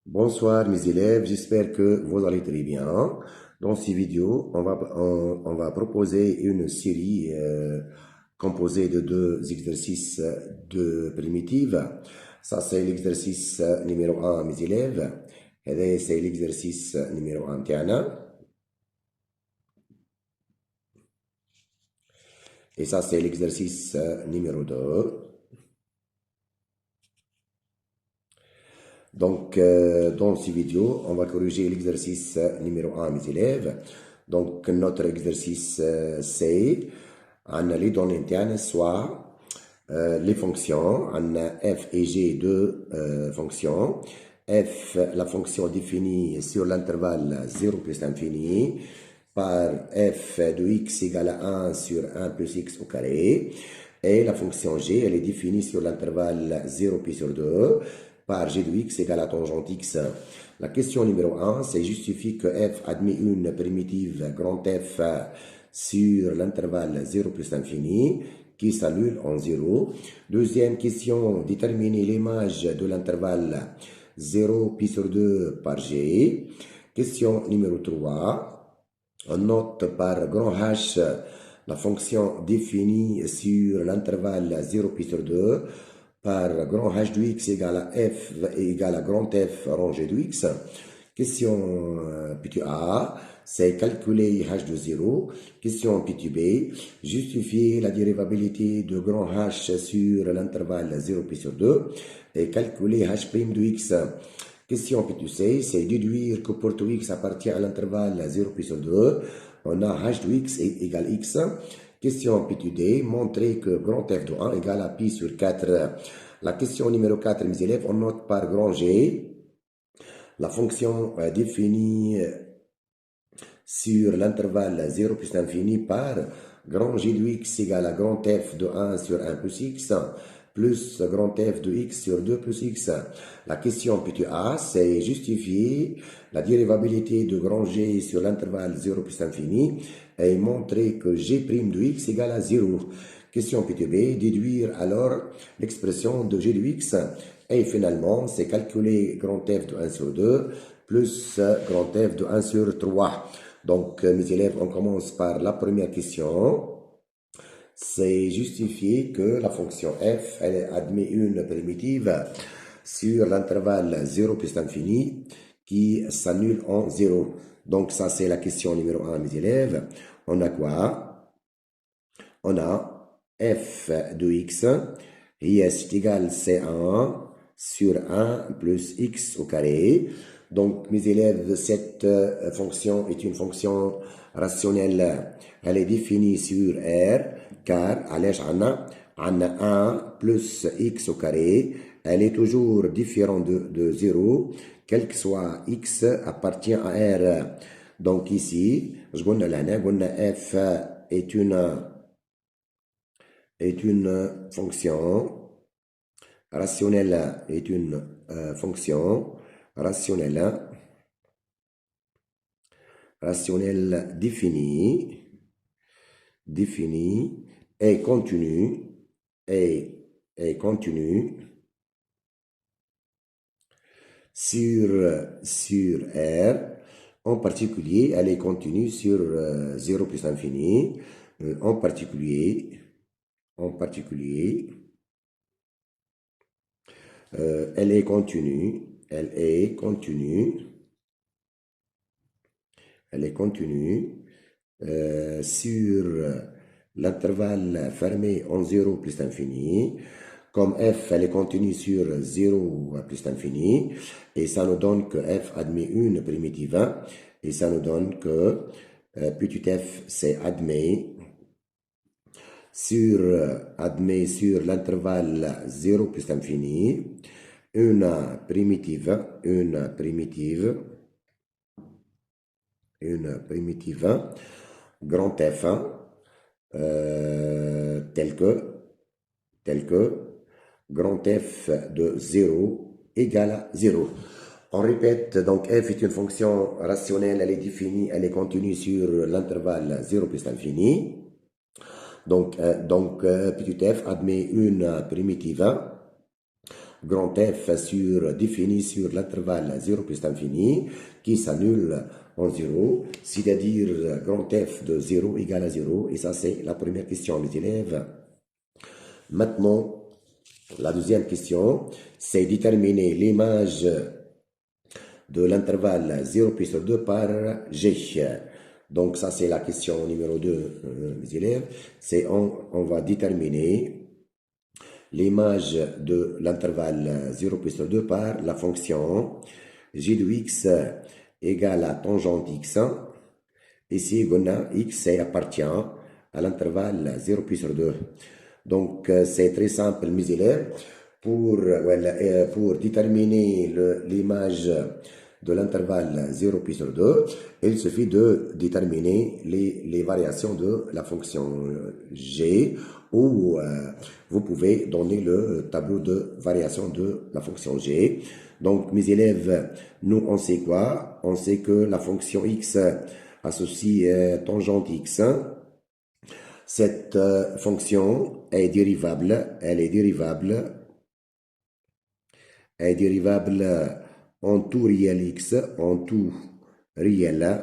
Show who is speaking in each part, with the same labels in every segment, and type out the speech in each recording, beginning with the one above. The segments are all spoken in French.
Speaker 1: Bonsoir mes élèves, j'espère que vous allez très bien. Dans ces vidéos, on va proposer une série composée de deux exercices de primitives. Ça, c'est l'exercice numéro 1, mes élèves. Et c'est l'exercice numéro 1 تاعنا. Et ça, c'est l'exercice numéro 2. Donc, dans ces vidéos, on va corriger l'exercice numéro 1, mes élèves. Donc, notre exercice, c'est les données internes, soit les fonctions, on a f et g de fonctions. F, la fonction définie sur l'intervalle 0 plus l'infini, par f de x égale à 1 sur 1 plus x au carré. Et la fonction g, elle est définie sur l'intervalle 0 pi sur 2 par g de x égale à tangente x. La question numéro 1, c'est justifie que f admet une primitive grand F sur l'intervalle 0 plus l'infini qui s'annule en 0. Deuxième question, déterminer l'image de l'intervalle 0 pi sur 2 par g. Question numéro 3. On note par grand H la fonction définie sur l'intervalle 0 pi sur 2 par grand H de x égale à f égale à grand F rangé de x. Question petit A, c'est calculer H de 0. Question petit B, justifier la dérivabilité de grand H sur l'intervalle 0 pi sur 2 et calculer H' de x. Question petit C, c'est déduire que pour tout x appartient à l'intervalle 0 pi sur 2. On a H de x égale x. Question petit D, montrer que grand F de 1 égale à pi sur 4. La question numéro 4, mes élèves, on note par grand G la fonction définie sur l'intervalle 0 plus l'infini par grand G de x égale à grand F de 1 sur 1 plus x plus grand F de x sur 2 plus x. La question petit A, c'est justifier la dérivabilité de grand G sur l'intervalle 0 plus l'infini et montrer que G' de x égale à 0. Question petit B, déduire alors l'expression de G de x. Et finalement, c'est calculer grand F de 1 sur 2 plus grand F de 1 sur 3. Donc, mes élèves, on commence par la première question. C'est justifier que la fonction f, elle admet une primitive sur l'intervalle 0 plus l'infini qui s'annule en 0. Donc, ça, c'est la question numéro 1, mes élèves. On a quoi? On a f de x, is est égal c1 sur 1 plus x au carré. Donc, mes élèves, cette fonction est une fonction rationnelle. Elle est définie sur R, car on a 1 plus x au carré. Elle est toujours différente de 0, quel que soit x appartient à R. Donc, ici, je f est une fonction rationnelle, est une fonction rationnelle définie et continue sur R. En particulier, elle est continue sur 0 plus l'infini. En particulier, elle est continue sur l'intervalle fermé en 0 plus l'infini. Comme f, elle est continue sur 0 plus l'infini, et ça nous donne que f admet une primitive 1, et ça nous donne que petit f, c'est admet sur l'intervalle 0 plus l'infini, une primitive grand F1 tel que grand F de 0 égale à 0. On répète, donc f est une fonction rationnelle, elle est définie, elle est continue sur l'intervalle 0 plus l'infini. Donc, petit f admet une primitive 1. grand F défini sur l'intervalle 0 plus infini qui s'annule en 0, c'est-à-dire grand F de 0 égale à 0. Et ça, c'est la première question, mes élèves. Maintenant, la deuxième question, c'est déterminer l'image de l'intervalle 0 plus 2 par G. Donc, ça, c'est la question numéro 2, mes élèves. C'est on va déterminer l'image de l'intervalle 0 plus 2 par la fonction g de x égale à tangente x. Ici, on a x appartient à l'intervalle 0 plus 2. Donc, c'est très simple, mes élèves. Pour déterminer l'image de l'intervalle 0 plus 2, il suffit de déterminer les variations de la fonction g, ou vous pouvez donner le tableau de variation de la fonction g. Donc, mes élèves, nous, on sait quoi? On sait que la fonction x associe tangente x. Cette fonction est dérivable, elle est dérivable en tout réel x, en tout réel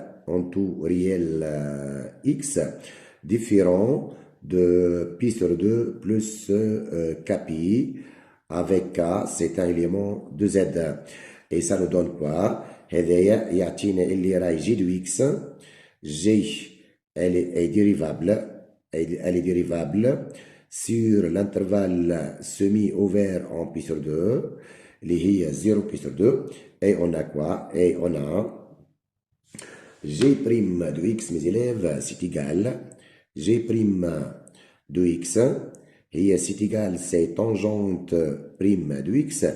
Speaker 1: x, différent de pi sur 2 plus kpi, avec k, c'est un élément de z. Et ça nous donne quoi? هذايا يعطينا اللي راهي g de x, g, elle est dérivable sur l'intervalle semi-ouvert en pi sur 2, qui est 0 pi sur 2, et on a quoi? Et on a g' de x, mes élèves, c'est égal g' de x, et c'est égal, c'est tangente prime de x,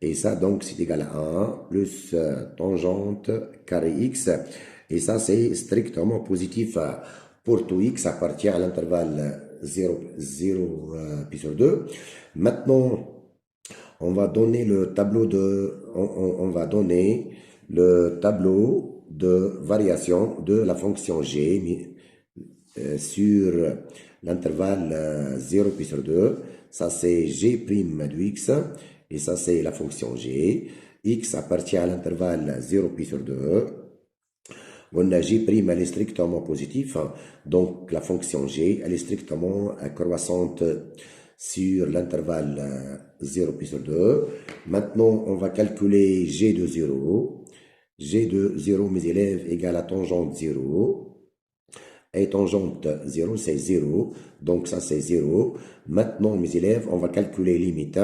Speaker 1: et ça donc c'est égal à 1 plus tangente carré x, et ça c'est strictement positif pour tout x appartient à l'intervalle 0 pi sur 2. Maintenant, on va donner le tableau de variation de la fonction g sur l'intervalle 0 pi sur 2. Ça c'est g' de x, et ça c'est la fonction g. X appartient à l'intervalle 0 pi sur 2. On a g', elle est strictement positive, donc la fonction g, elle est strictement croissante sur l'intervalle 0 pi sur 2. Maintenant, on va calculer g de 0. G de 0, mes élèves, égale à tangente 0. Et tangente 0, c'est 0. Donc ça, c'est 0. Maintenant, mes élèves, on va calculer limite.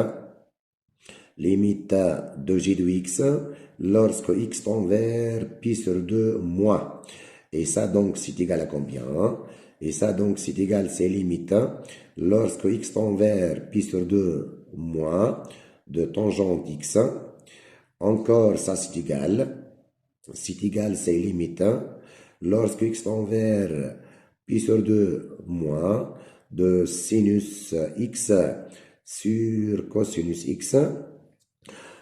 Speaker 1: Limite de g de x lorsque x tend vers pi sur 2 moins. Et ça, donc, c'est égal à combien? Et ça, donc, c'est égal, c'est limite lorsque x tend vers pi sur 2 moins de tangente x. Encore, ça, c'est égal. C'est égal, c'est limite lorsque x tend vers pi sur 2 moins de sinus x sur cosinus x.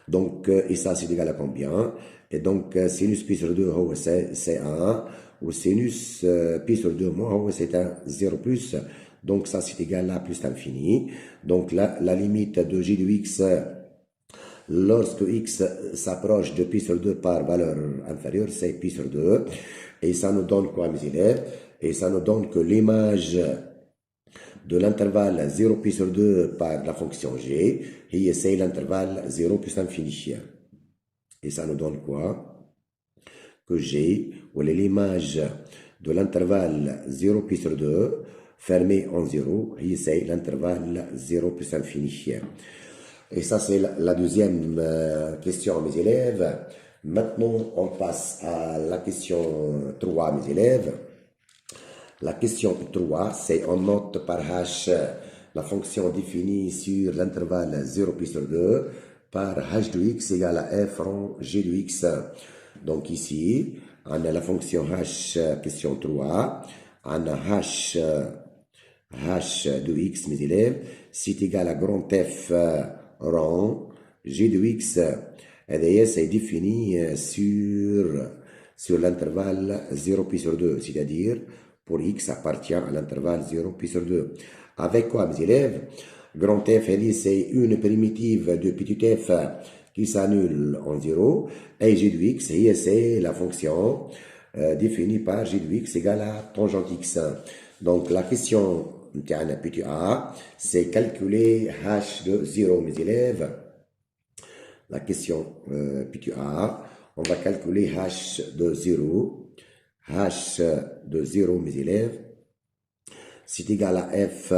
Speaker 1: Donc, et ça, c'est égal à combien? Et donc, sinus pi sur 2, c'est 1. Ou sinus pi sur 2 moins, c'est un 0 plus. Donc, ça, c'est égal à plus l'infini. Donc, la limite de g de x, lorsque x s'approche de pi sur 2 par valeur inférieure, c'est pi sur 2. Et ça nous donne quoi, mes élèves? Et ça nous donne que l'image de l'intervalle 0 pi sur 2 par la fonction g, et c'est l'intervalle 0 plus infini. Et ça nous donne quoi? Que g, ou l'image de l'intervalle 0 pi sur 2, fermé en 0, et c'est l'intervalle 0 plus infini. Et ça, c'est la deuxième question, mes élèves. Maintenant, on passe à la question 3, mes élèves. La question 3, c'est on note par h la fonction définie sur l'intervalle 0 pi sur 2 par h de x égale à f rond g de x. Donc ici, on a la fonction h, question 3, on a h de x, mes élèves, c'est égal à grand F rond g de x. Et d'ailleurs, c'est défini sur l'intervalle 0 pi sur 2, c'est-à-dire pour x appartient à l'intervalle 0 pi sur 2. Avec quoi, mes élèves? Grand F, c'est une primitive de petit f qui s'annule en 0. Et g de x, c'est la fonction définie par g de x égale à tangente x. Donc la question petit a, c'est calculer h de 0, mes élèves. La question petit a, on va calculer h de 0. H de 0, mes élèves, c'est égal à f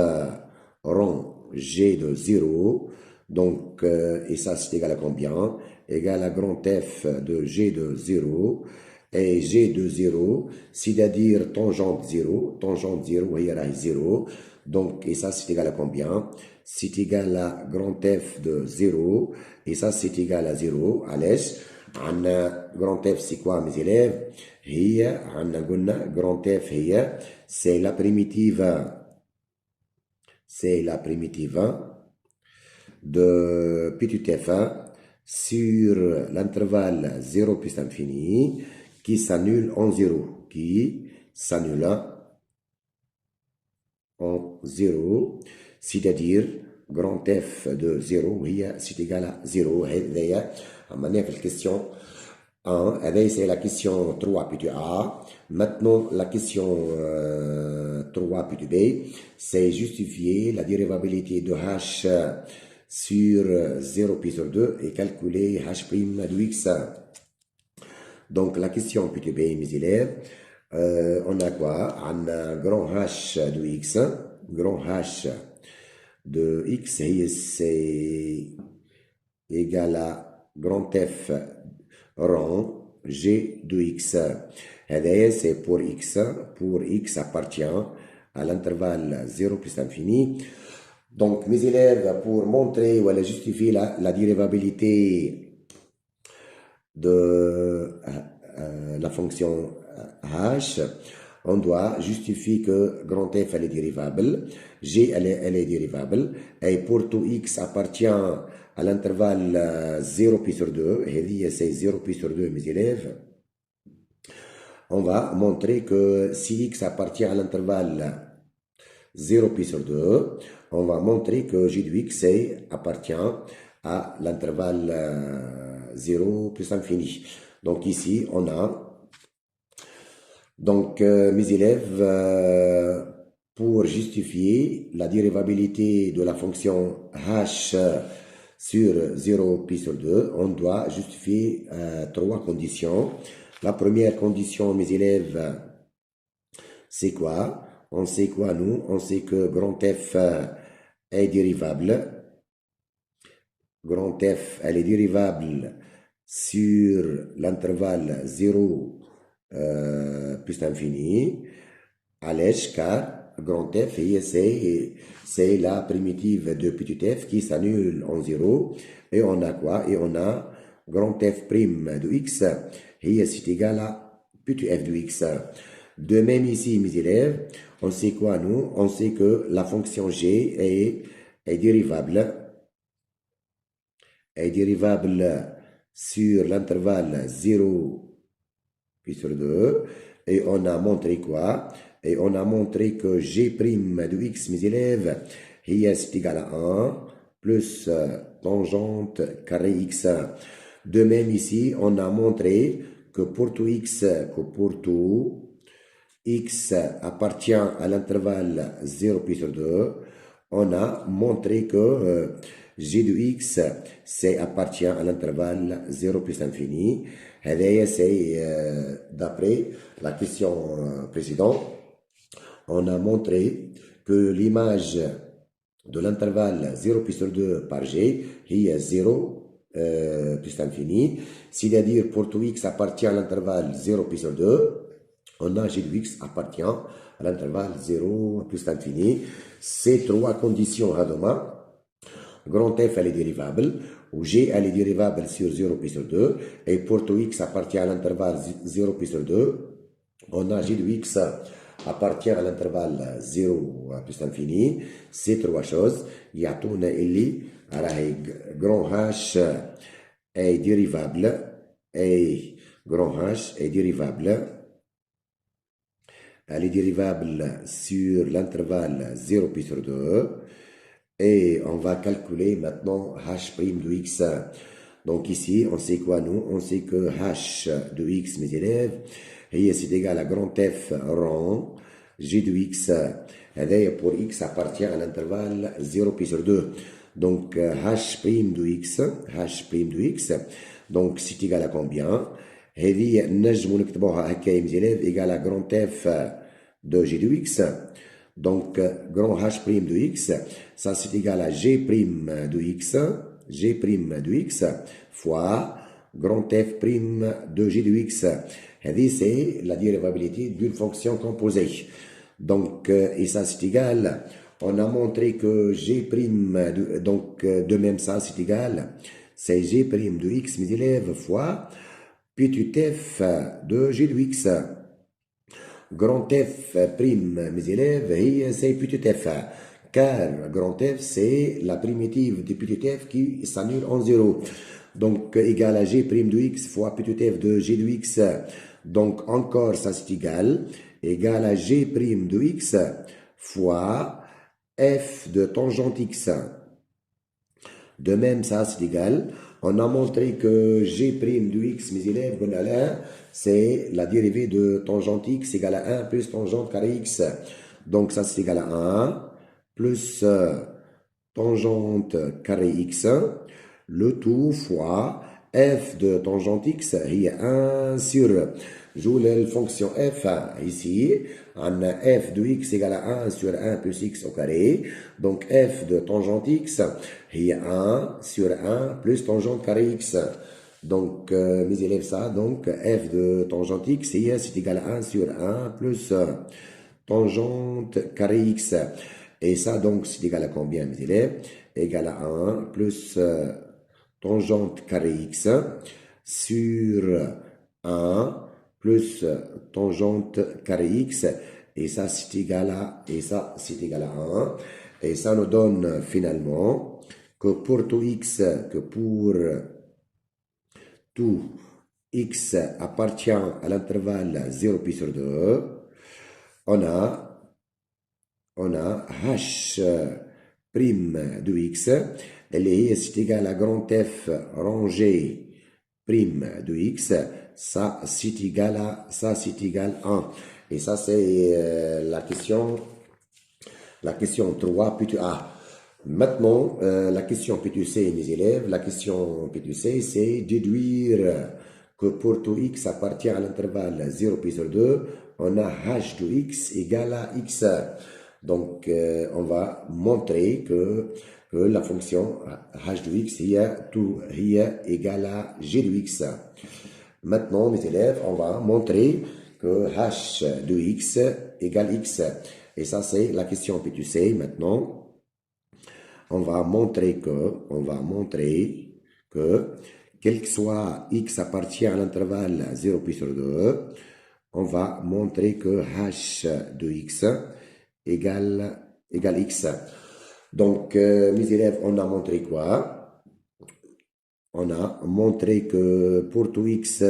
Speaker 1: rond g de 0. Donc, et ça, c'est égal à combien? Égal à grand F de g de 0. Et g de 0, c'est-à-dire tangente 0. Tangente 0, il y a 0. Donc, et ça, c'est égal à combien? C'est égal à grand F de 0. Et ça, c'est égal à 0. Allez, grand F, c'est quoi, mes élèves? Grand F, c'est la primitive. C'est la primitive de petit f1 sur l'intervalle 0 plus infini qui s'annule en 0. Qui s'annule en 0. C'est-à-dire grand F de 0 c'est égal à 0. هذه عملناها في الكيستيون 1. هذه c'est la question 3 petit a. Maintenant la question 3 petit b, c'est justifier la dérivabilité de h sur 0 pi sur 2 et calculer h' de x. Donc la question petit b, mes élèves, on a quoi? On a grand h de x. Grand h de x, c'est égal à grand f rond g de x. C'est pour x. Pour x appartient à l'intervalle 0 plus infini. Donc, mes élèves, pour montrer ou justifier la dérivabilité de la fonction h, on doit justifier que grand f elle est dérivable, g elle est dérivable, et pour tout x appartient à l'intervalle 0 pi sur 2, et c'est 0 pi sur 2, mes élèves, on va montrer que si x appartient à l'intervalle 0 pi sur 2, on va montrer que g de x appartient à l'intervalle 0 plus infini. Donc ici, on a, donc mes élèves, pour justifier la dérivabilité de la fonction h sur 0 pi sur 2, on doit justifier trois conditions. La première condition, mes élèves, c'est quoi? On sait quoi, nous? On sait que grand F est dérivable. Grand F, elle est dérivable sur l'intervalle 0 plus infini, à l'èche, car grand F, c'est la primitive de petit f qui s'annule en 0. Et on a quoi? Et on a grand F' de x, et c'est égal à petit f de x. De même ici, mes élèves, on sait quoi, nous? On sait que la fonction g est dérivable sur l'intervalle 0 puis sur 2. Et on a montré quoi? Et on a montré que g' de x, mes élèves, c'est égal à 1 plus tangente carré x. De même ici, on a montré que pour tout x appartient à l'intervalle 0 pi sur 2, on a montré que g de x appartient à l'intervalle 0 plus infini. Et c'est d'après la question précédente, on a montré que l'image de l'intervalle 0 pi sur 2 par g est 0 plus infini, c'est-à-dire pour tout x appartient à l'intervalle 0 pi sur 2, on a g de x appartient à l'intervalle 0 plus infini. Ces trois conditions à demain, grand f elle est dérivable, ou g elle est dérivable sur 0 pi sur 2, et pour tout x appartient à l'intervalle 0 pi sur 2, on a g de x appartient à l'intervalle 0 plus infini. Ces trois choses, يعطونا اللي راهي grand h est dérivable, et grand h est dérivable. Elle est dérivable sur l'intervalle 0 pi sur 2, Et on va calculer maintenant h' de x. Donc ici, on sait quoi nous? On sait que h de x, mes élèves, c'est égal à grand F rond g de x. Et pour x appartient à l'intervalle 0 pi sur 2. Donc h' de x, donc c'est égal à combien? هذه نجمو نكتبوها هكا mes élèves égal à grand F de g de x. Donc, grand H' de x, ça c'est égal à G' de x, fois grand F' de G de x. C'est la dérivabilité d'une fonction composée. Donc, et ça c'est égal, on a montré que G', donc de même ça c'est égal, c'est G' de x, mes élèves, fois petit f de G de x. Grand F prime, mes élèves, c'est petit f. Car grand F, c'est la primitive de petit f qui s'annule en 0. Donc, égal à G' de x fois petit f de G de x. Donc, encore, ça c'est égal. Égal à G' de x fois f de tangente x. De même, ça c'est égal. On a montré que G' de x, mes élèves, c'est la dérivée de tangente x égale à 1 plus tangente carré x. Donc ça c'est égal à 1 plus tangente carré x, le tout fois f de tangente x, il y a 1 sur, joue la fonction f ici, on a f de x égale à 1 sur 1 plus x au carré, donc f de tangente x, il y a 1 sur 1 plus tangente carré x. Donc, mes élèves, ça, donc f de tangente x, c'est égal à 1 sur 1 plus tangente carré x. Et ça, donc, c'est égal à combien, mes élèves? Égal à 1 plus tangente carré x sur 1 plus tangente carré x. Et ça, c'est égal à, et ça, c'est égal à 1. Et ça nous donne finalement que pour tout x, que pour tout x appartient à l'intervalle 0 pi sur 2, on a h' de x, elle est égale à grand F rangé prime de x, ça c'est égal à 1. Et ça c'est la question 3 plutôt A. Maintenant, la question P2C, mes élèves, la question P2C, c'est déduire que pour tout x appartient à l'intervalle 0 pi sur 2, on a h de x égale à x. Donc, on va montrer que la fonction h de x est égale à g de x. Maintenant, mes élèves, on va montrer que h de x égale x. Et ça, c'est la question P2C. Maintenant, on va montrer que, quel que soit x appartient à l'intervalle 0 pi sur 2, on va montrer que h de x égale x. Donc, mes élèves, on a montré quoi? On a montré que pour tout x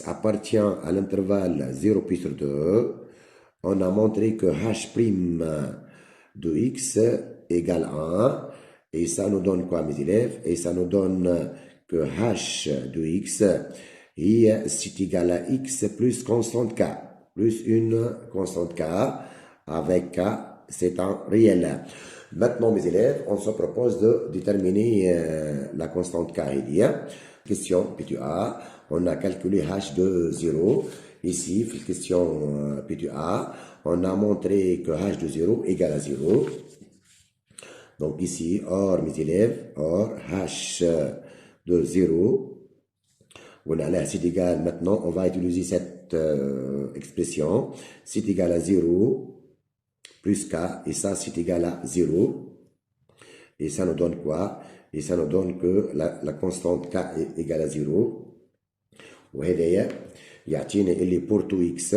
Speaker 1: appartient à l'intervalle 0 pi sur 2, on a montré que h' de x égale 1. Et ça nous donne quoi, mes élèves? Et ça nous donne que h de x c'est égal à x plus constante k, plus une constante k, avec k, c'est un réel. Maintenant, mes élèves, on se propose de déterminer la constante k. Il y a question P2A, on a calculé h de 0. Ici, question P2A, on a montré que h de 0 égale à 0. Donc ici, or, mes élèves, or h de 0, voilà, là, c'est égal, maintenant, on va utiliser cette expression, c'est égal à 0 plus k, et ça, c'est égal à 0. Et ça nous donne quoi? Et ça nous donne que la constante k est égale à 0. وهذايا يعطينا اللي pour tout x,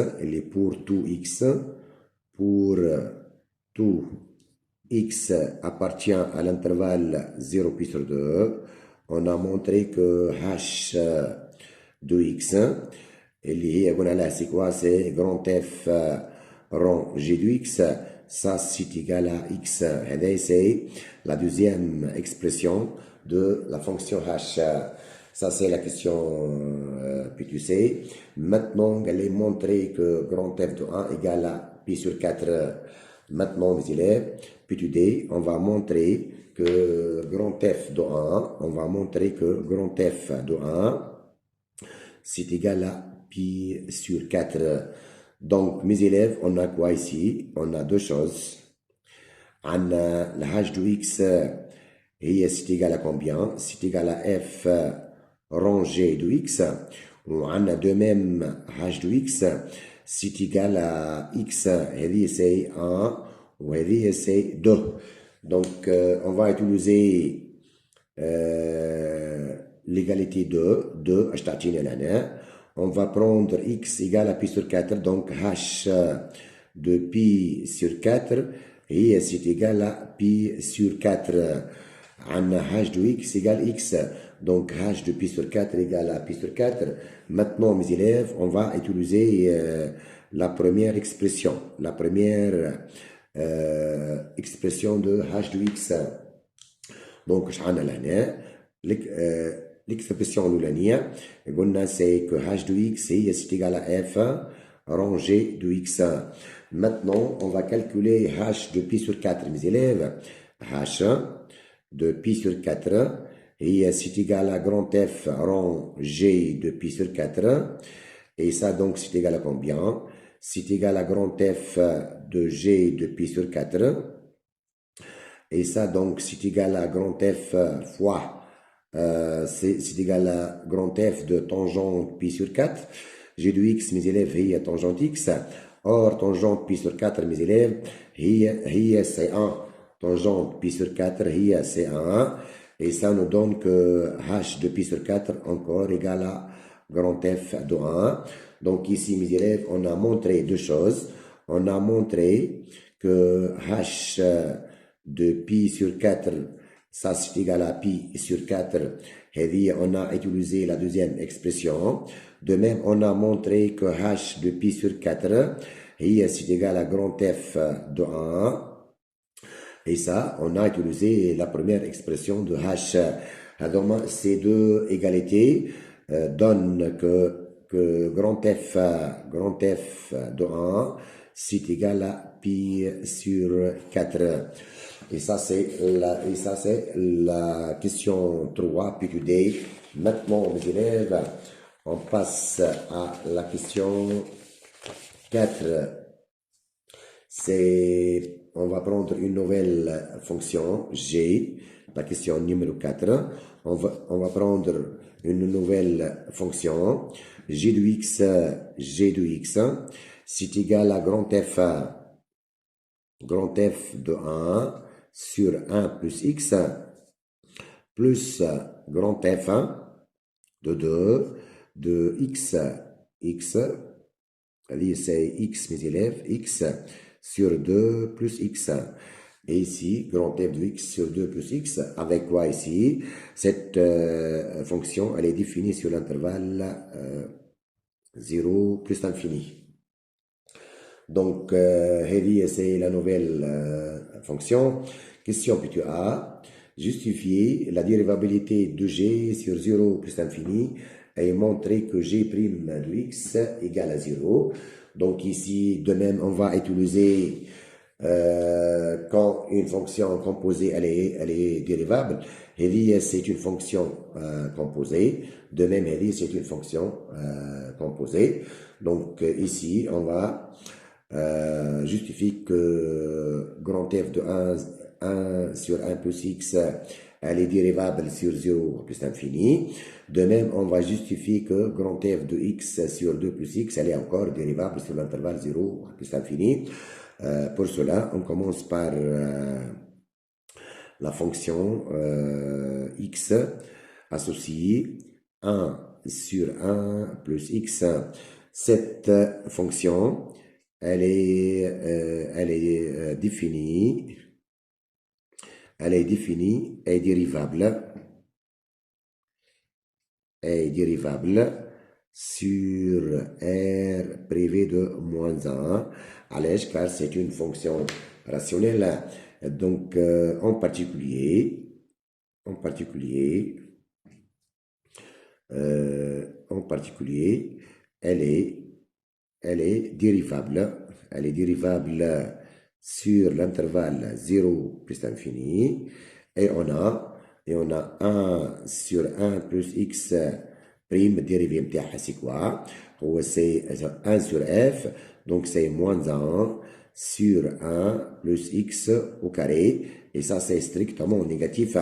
Speaker 1: pour tout x appartient à l'intervalle 0 pi sur 2, on a montré que h de x, اللي هي قلنا لها c'est quoi? C'est grand F rond g de x ça c'est égal à x. Et c'est la deuxième expression de la fonction h. Ça c'est la question P2C. Maintenant, elle est montré que grand f de 1 égale à pi sur 4. Maintenant, mes élèves, P2D, on va montrer que grand f de 1, on va montrer que grand f de 1, c'est égal à pi sur 4. Donc, mes élèves, on a quoi ici? On a deux choses. On a la h de x, et c'est égal à combien? C'est égal à f rangé de x. On a de même h de x, c'est égal à x, et c'est 1, et c'est 2. Donc, on va utiliser l'égalité de 2, on va prendre x égale à pi sur 4, donc h de pi sur 4, et c'est égal à pi sur 4. On a h de x égale x, donc h de pi sur 4 égale à pi sur 4. Maintenant, mes élèves, on va utiliser la première expression, expression de h de x. Donc, l'expression l'oulania, c'est que h de x est égal à f rangé de x. Maintenant, on va calculer h de pi sur 4, mes élèves. H de pi sur 4 et c'est égal à grand F rangé de pi sur 4. Et ça, donc, c'est égal à combien? C'est égal à grand F de g de pi sur 4. Et ça, donc, c'est égal à grand F fois, c'est égal à grand F de tangente pi sur 4. G de x, mes élèves, il y a tangente x. Or, tangente pi sur 4, mes élèves, il y a c'est 1. Tangente pi sur 4, il y a c'est 1. Et ça nous donne que h de pi sur 4 encore égal à grand F de 1. Donc ici, mes élèves, on a montré deux choses. On a montré que h de pi sur 4, ça c'est égal à pi sur 4. Et on a utilisé la deuxième expression. De même, on a montré que h de pi sur 4, c'est égal à grand F de 1. Et ça, on a utilisé la première expression de h. Alors, ces deux égalités donnent que grand F de 1, c'est égal à pi sur 4. Et ça, c'est la question 3, P2D. Maintenant, mes élèves, on passe à la question 4. On va prendre une nouvelle fonction, g, la question numéro 4. On va prendre une nouvelle fonction, g de x, c'est égal à grand F de 1 sur 1 plus x, plus grand F de 2 de x, allez, c'est x, mes élèves, x sur 2 plus x. Et ici, grand F de x sur 2 plus x, avec quoi ici? Cette fonction, elle est définie sur l'intervalle 0 plus l'infini. Donc, c'est la nouvelle fonction. Question plutôt A. Justifier la dérivabilité de g sur 0 plus l'infini et montrer que g' de x égale à 0. Donc ici, de même, on va utiliser quand une fonction composée, elle est dérivable. Et c'est une fonction composée. De même, c'est une fonction composée. Donc ici, on va justifier que grand F de 1 sur 1 plus x, elle est dérivable sur 0 plus l'infini. De même, on va justifier que grand F de x sur 2 plus x, elle est encore dérivable sur l'intervalle 0 plus l'infini. Pour cela, on commence par la fonction x associée 1 sur 1 plus x. Cette fonction, elle est définie et dérivable sur R privé de moins 1. Allège, car c'est une fonction rationnelle. Donc, en particulier, elle est dérivable. Elle est dérivable sur l'intervalle 0 plus l'infini. Et on a 1 sur 1 plus x prime dérivé c'est quoi? C'est 1 sur f, donc c'est moins 1 sur 1 plus x au carré. Et ça, c'est strictement négatif.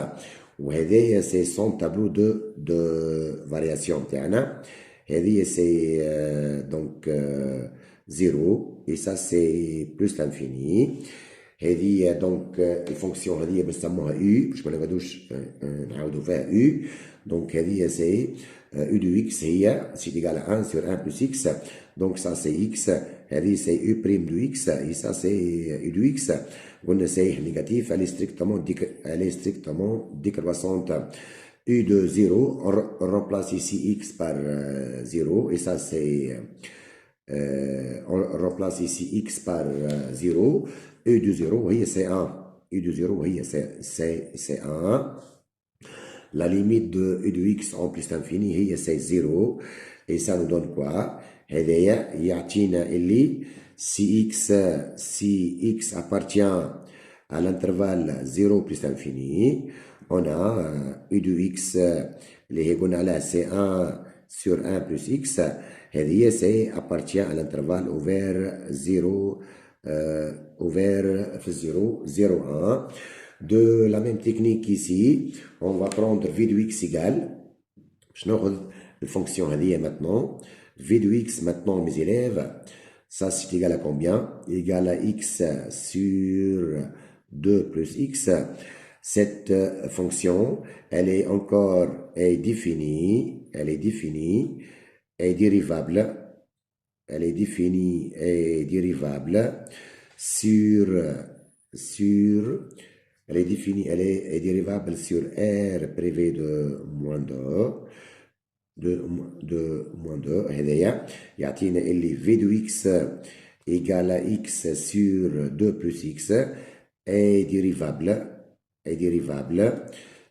Speaker 1: وهذا c'est son tableau de variation تاعنا. هذه c'est donc 0 et ça c'est plus l'infini. هذه donc الفونكسيون هذه بنسموها u باش ما نقعدوش نعاودوا فيها u. donc هذه c'est u de x هي c'est égal à 1 sur 1 plus x. donc ça c'est x. هذه c'est u prime de x et ça c'est u de x. قلنا c'est négatif, elle est strictement décroissante. U de 0, on remplace ici x par 0 et ça c'est on remplace ici x par 0. U de 0 oui, c'est 1. U de 0 oui, c'est 1. La limite de u de x en plus l'infini هي c'est 0 et ça nous donne quoi? هذايا يعطينا اللي si x appartient à l'intervalle 0 plus l'infini, on a u de x اللي هي قلنا عليها c'est 1 sur 1 plus x. هذه c'est appartient à l'intervalle ouvert 0 ouvert 0 0 1. De la même technique ici, on va prendre v de x égale, je n'aurai la fonction هذه maintenant, v de x maintenant mes élèves, ça c'est égal à combien? Égal à x sur 2 plus x. Cette fonction, elle est définie, elle est dérivable sur elle est dérivable sur R privé de moins 2 moins 2 هذايا يعطينا اللي v de x égale à x sur 2 plus x est dérivable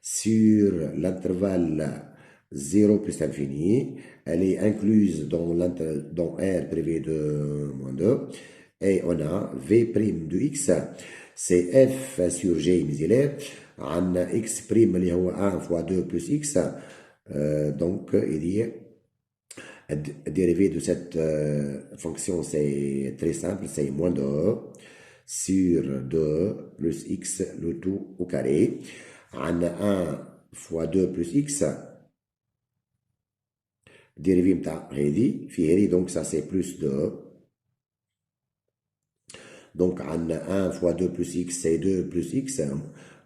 Speaker 1: sur l'intervalle 0 plus l'infini. Elle est incluse dans R privé de moins 2. Et on a v' de x, c'est f sur g mes élèves. On a x' اللي هو 1 fois 2 plus x. Donc, il y a le dérivé de cette fonction, c'est très simple, c'est moins 2 sur 2 plus x, le tout au carré. On a 1 fois 2 plus x, dérivé متاع هذه في هذه, donc ça c'est plus 2. Donc on a 1 fois 2 plus x, c'est 2 plus x,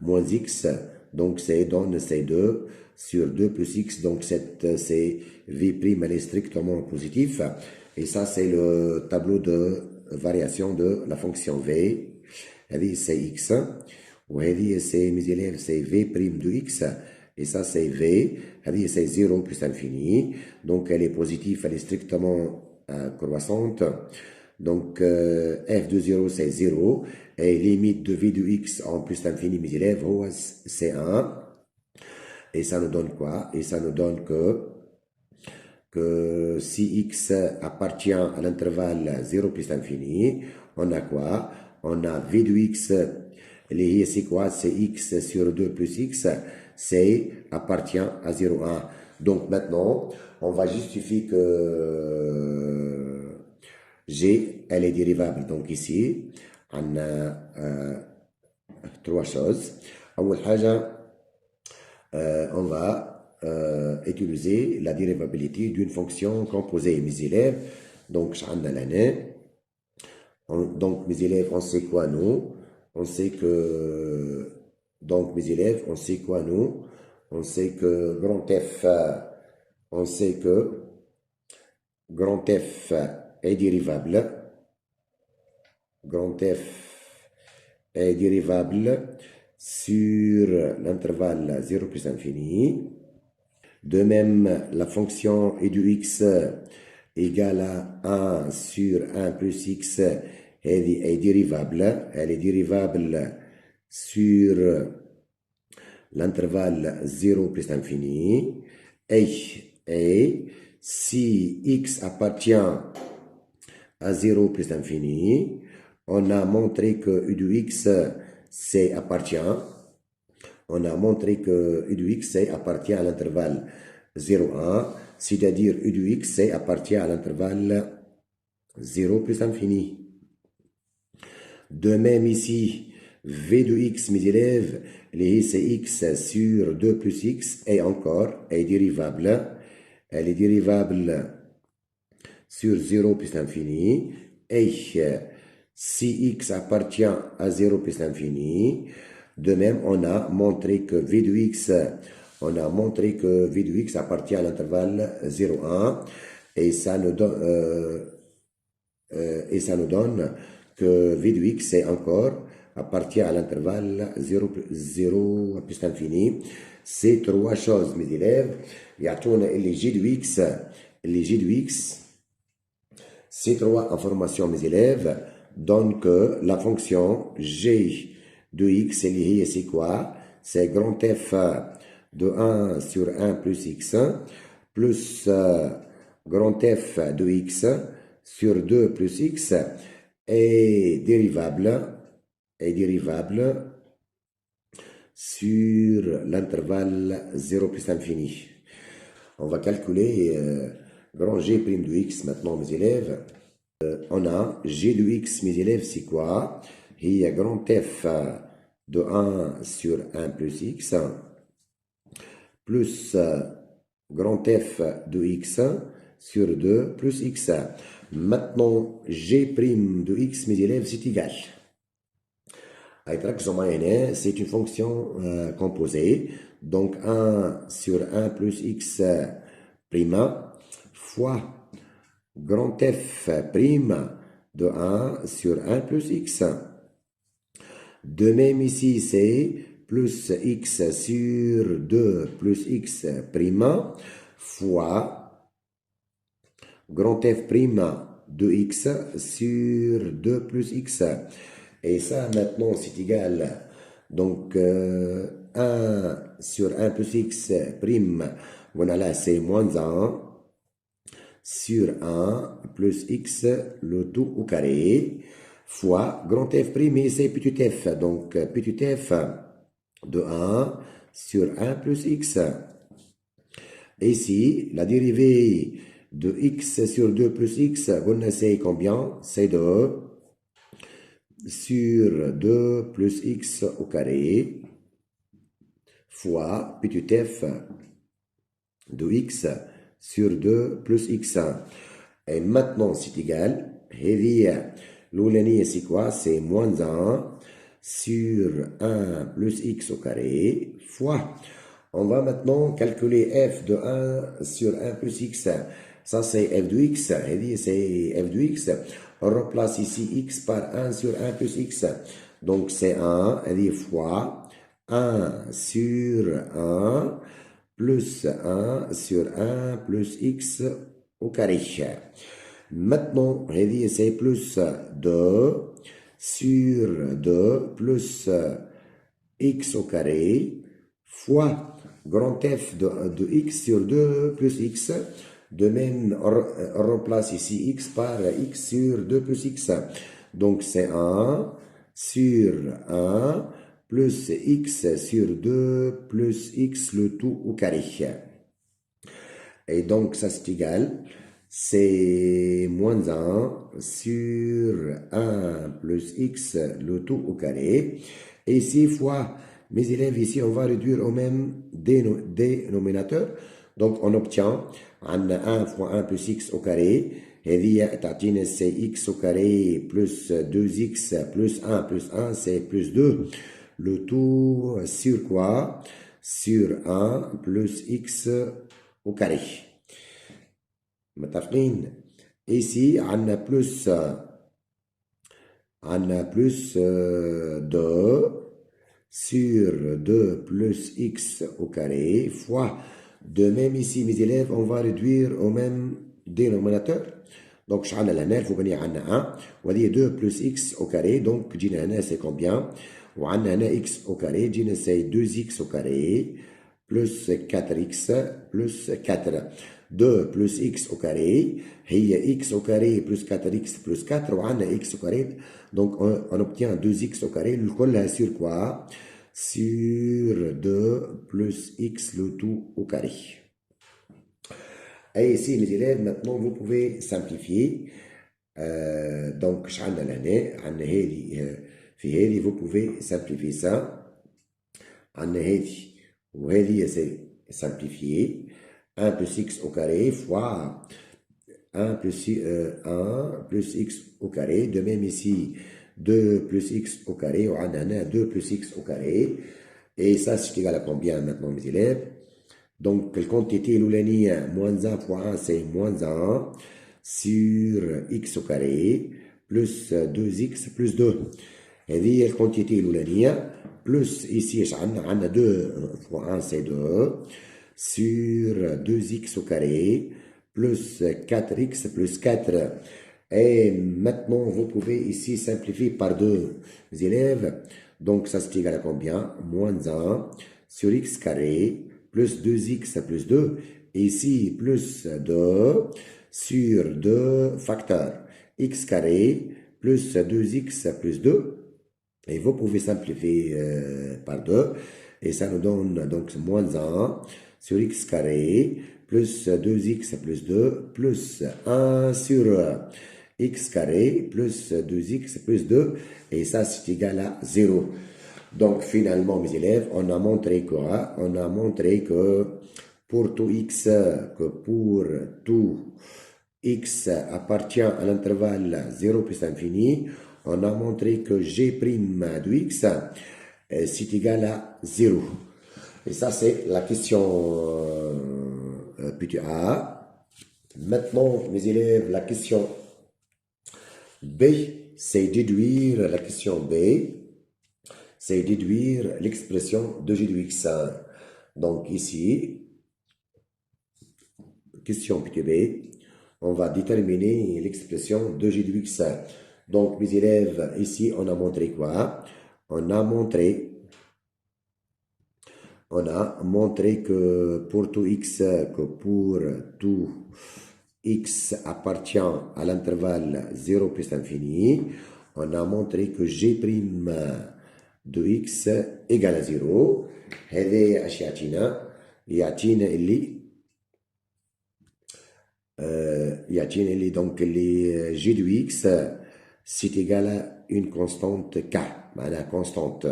Speaker 1: moins x, donc c'est 2 sur 2 plus x, donc c'est v', elle est strictement positif. Et ça c'est le tableau de variation de la fonction v. هذه c'est x, وهذه c'est mes élèves, c'est v' de x, et ça c'est v. هذه c'est 0 plus l'infini, donc elle est positive, elle est strictement croissante. Donc f de 0 c'est 0 et limite de v de x en plus l'infini mes élèves c'est 1. Et ça nous donne quoi? Et ça nous donne que si x appartient à l'intervalle 0 plus l'infini, on a quoi? On a v de x, c'est quoi? C'est x sur 2 plus x, c'est appartient à 0, 1. Donc maintenant, on va justifier que G, elle est dérivable. Donc ici, on a trois choses. أول حاجة, on va utiliser la dérivabilité d'une fonction composée, mes élèves. Donc, on a l'année. Donc, mes élèves, on sait quoi nous? On sait que, donc, mes élèves, on sait quoi nous? On sait que grand F, on sait que grand F est dérivable. Grand F est dérivable sur l'intervalle 0 plus infini. De même, la fonction e de x égale à 1 sur 1 plus x est dérivable. Elle est dérivable sur l'intervalle 0 plus l'infini. Et si x appartient à 0 plus l'infini, on a montré que u de x appartient. On a montré que u de x appartient à l'intervalle 0,1, c'est-à-dire u de x appartient à l'intervalle 0 plus l'infini. De même ici, v de x, mes élèves, les x sur 2 plus x est encore est dérivable. Elle est dérivable sur 0 plus l'infini. Et si x appartient à 0 plus l'infini, de même, on a montré que v de x, appartient à l'intervalle 0,1 et ça nous donne que v de x encore appartient à l'intervalle 0 plus l'infini. Ces trois choses, mes élèves, les g de x, ces trois informations, mes élèves, donnent que la fonction g de x, c'est quoi? C'est grand F de 1 sur 1 plus x, plus grand F de x sur 2 plus x est dérivable sur l'intervalle 0 plus l'infini. On va calculer grand G' de x maintenant, mes élèves. On a G de x, mes élèves, c'est quoi? Il y a grand F de 1 sur 1 plus x plus grand F de x sur 2 plus x. Maintenant, G' de x, mes élèves, c'est égal. C'est une fonction composée. Donc, 1 sur 1 plus x prime fois grand F prime de 1 sur 1 plus x. De même ici, c'est plus x sur 2 plus x prime fois grand F prime de x sur 2 plus x. Et ça, maintenant, c'est égal. Donc, 1 sur 1 plus x prime, voilà là, c'est moins 1 sur 1 plus x, le tout au carré, fois grand F prime, c'est petit f. Donc, petit f de 1 sur 1 plus x. Et ici, la dérivée de x sur 2 plus x, c'est combien? C'est 2 sur 2 plus x au carré fois petit f de x sur 2 plus x. Et maintenant, c'est égal. Et l'oulani, c'est quoi? C'est moins 1 sur 1 plus x au carré fois. On va maintenant calculer f de 1 sur 1 plus x. Ça, c'est f de x. Et c'est f de x. On remplace ici x par 1 sur 1 plus x. Donc, c'est 1, et fois 1 sur 1 plus 1 sur 1 plus x au carré. Maintenant, c'est plus 2 sur 2 plus x au carré fois grand F de x sur 2 plus x. De même, on remplace ici x par x sur 2 plus x. Donc, c'est 1 sur 1 plus x sur 2 plus x le tout au carré. Et donc, ça c'est égal. C'est moins 1 sur 1 plus x le tout au carré. Et 6 fois, mes élèves, ici, on va réduire au même dénominateur. Donc, on obtient 1 fois 1 plus x au carré. Et c'est x au carré plus 2x plus 1, c'est plus 2. Le tout sur quoi? Sur 1 plus x au carré. متفقين. Ici, on a plus 2 sur 2 plus x au carré fois De même ici, mes élèves, on va réduire au même dénominateur. Donc, je vais là, il faut gagner 1. On va dire 2 plus x au carré. Donc, c'est combien? On a x au carré. C'est 2x au carré plus 4x plus 4. 2 plus x au carré. Il y a x au carré plus 4x plus 4. On a x au carré. Donc, on obtient 2x au carré. Le col là sur quoi? Sur 2 plus x le tout au carré. Et ici, mes élèves, maintenant, vous pouvez simplifier. Donc, vous pouvez simplifier ça. C'est simplifié. 1 plus x au carré fois 1 plus, 1 plus x au carré. De même ici, 2 plus x au carré. On a 2 plus x au carré. Et ça, c'est égal à combien maintenant, mes élèves? Donc, la quantité l'oulania, moins 1 fois 1, c'est moins 1 sur x au carré plus 2x plus 2. Et la quantité l'oulania, plus ici, on a 2 fois 1, c'est 2 sur 2x au carré plus 4x plus 4. Et maintenant, vous pouvez ici simplifier par 2, les élèves. Donc, ça c'est égal à combien? Moins 1 sur x carré plus 2x plus 2. Et ici, plus 2 sur 2 facteurs. X carré plus 2x plus 2. Et vous pouvez simplifier par 2. Et ça nous donne donc moins 1 sur x carré plus 2x plus 2 plus 1 sur x carré plus 2x plus 2. Et ça, c'est égal à 0. Donc, finalement, mes élèves, on a montré quoi? On a montré que pour tout x appartient à l'intervalle 0 plus infini, on a montré que g' de x c'est égal à 0. Et ça, c'est la question petit A. Maintenant, mes élèves, la question B, c'est déduire la question B. C'est déduire l'expression de g de x. Donc ici, question petit b, on va déterminer l'expression de g de x. Donc mes élèves, ici on a montré quoi? On a montré que pour tout x appartient à l'intervalle 0 plus infini, on a montré que g' de x égale à 0. هذا اش يعطينا اللي donc اللي g de x c'est égal à une constante k, معناها constante.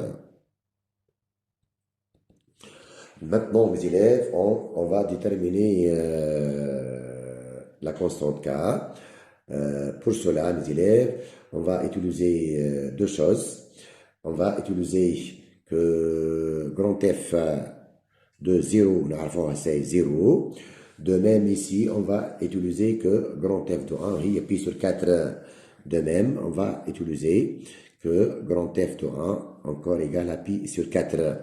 Speaker 1: Maintenant mes élèves, on va déterminer la constante k. Pour cela mes élèves, on va utiliser deux choses. On va utiliser que grand F de 0, c'est 0. De même ici, on va utiliser que grand F de 1, il y a pi sur 4. De même, on va utiliser que grand F de 1 encore égal à pi sur 4.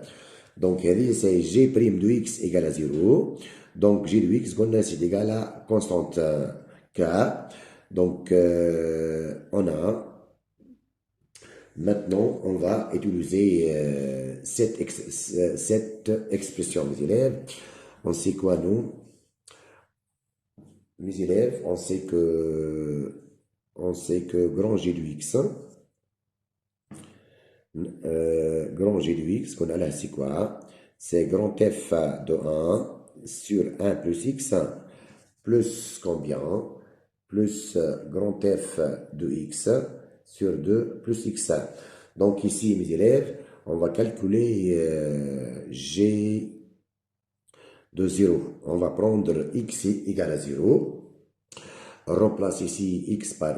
Speaker 1: Donc, c'est g' de x égale à 0. Donc, g de x, c'est égal à constante k. Donc, on a. Maintenant, on va utiliser cette expression, mes élèves. On sait quoi, nous? Mes élèves, on sait que grand G de x, grand G de x, qu'on a là, c'est quoi? C'est grand F de 1 sur 1 plus x, plus combien? Plus grand F de x sur 2 plus x. Donc ici, mes élèves, on va calculer g de 0. On va prendre x égale à 0. On remplace ici x par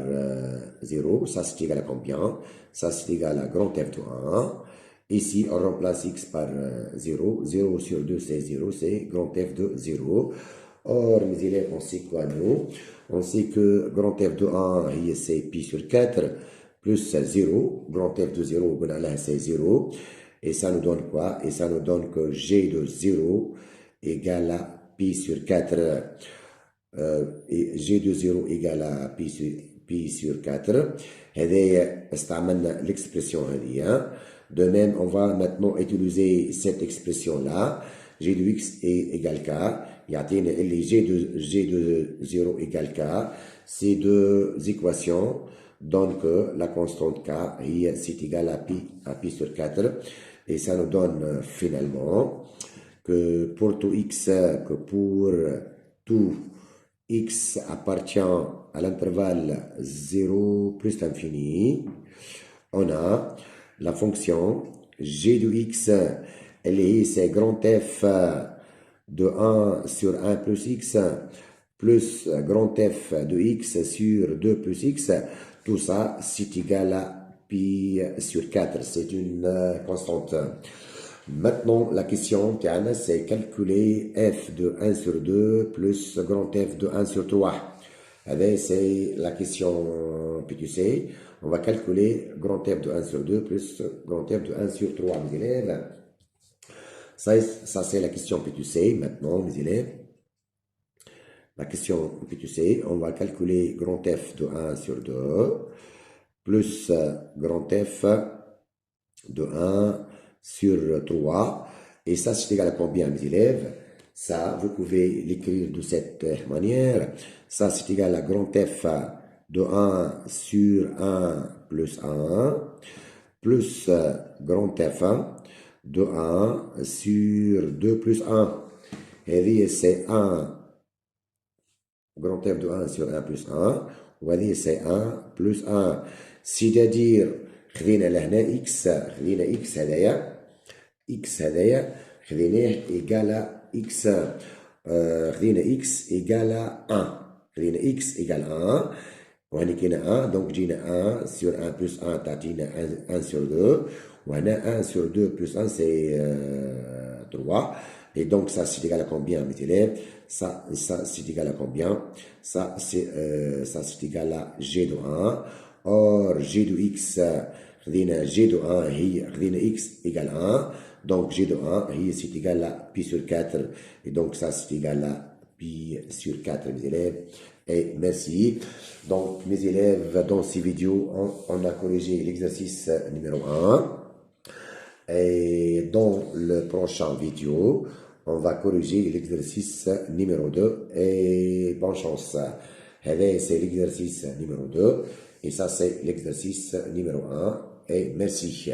Speaker 1: 0. Ça, c'est égal à combien? Ça, c'est égal à grand F de 1. Ici, on remplace x par 0. 0 sur 2, c'est 0. C'est grand F de 0. Or, mes élèves, on sait quoi, nous? On sait que grand F de 1, c'est pi sur 4, plus 0. Grand F de 0, c'est 0. Et ça nous donne quoi? Et ça nous donne que g de 0 égale à pi sur 4 et G de 0 égale à pi sur 4. هذايا استعملنا l'expression هذه. De même, on va maintenant utiliser cette expression-là. G de x est égal k. يعطينا اللي G de 0 égale k. Ces deux équations donnent que la constante k c'est égal à pi sur 4. Et ça nous donne finalement que pour tout x appartient à l'intervalle 0 plus l'infini, on a la fonction g de x, c'est grand F de 1 sur 1 plus x, plus grand F de x sur 2 plus x, tout ça c'est égal à pi sur 4, c'est une constante. Maintenant, la question, c'est calculer f de 1 sur 2 plus grand F de 1 sur 3. C'est la question PQC. On va calculer grand F de 1 sur 2 plus grand F de 1 sur 3, mes élèves. Ça c'est la question PQC. Maintenant, mes élèves, la question PQC, on va calculer grand F de 1 sur 2 plus grand F de 1 sur 3. Et ça, c'est égal à combien, mes élèves? Ça, vous pouvez l'écrire de cette manière. Ça, c'est égal à grand F de 1 sur 1 plus 1, plus grand F de 1 sur 2 plus 1. Et c'est 1, grand F de 1 sur 1 plus 1. وهذه c'est 1 plus 1. C'est-à-dire, خذينا لهنا x هذايا خذيناه إيجال x خذينا x إيجال 1 خذينا x إيجال 1 وهنا كاينة 1 دونك جينا 1 sur 1 plus 1 تعطينا 1 sur 2 وهنا 1 sur 2 plus 1 c'est 3 et donc ça c'est égal à combien mes élèves? Ça c'est égal à combien? Ça c'est égal à g de 1. Or g de x خذينا g de 1 هي خذينا x égale 1 donc g de 1 هي c'est égal à pi sur 4 et donc ça c'est égal à pi sur 4 mes élèves et merci. Donc mes élèves, dans ces vidéos on a corrigé l'exercice numéro 1 et dans le prochain vidéo on va corriger l'exercice numéro 2 et bonne chance. C'est l'exercice numéro 2 et ça c'est l'exercice numéro 1 et merci.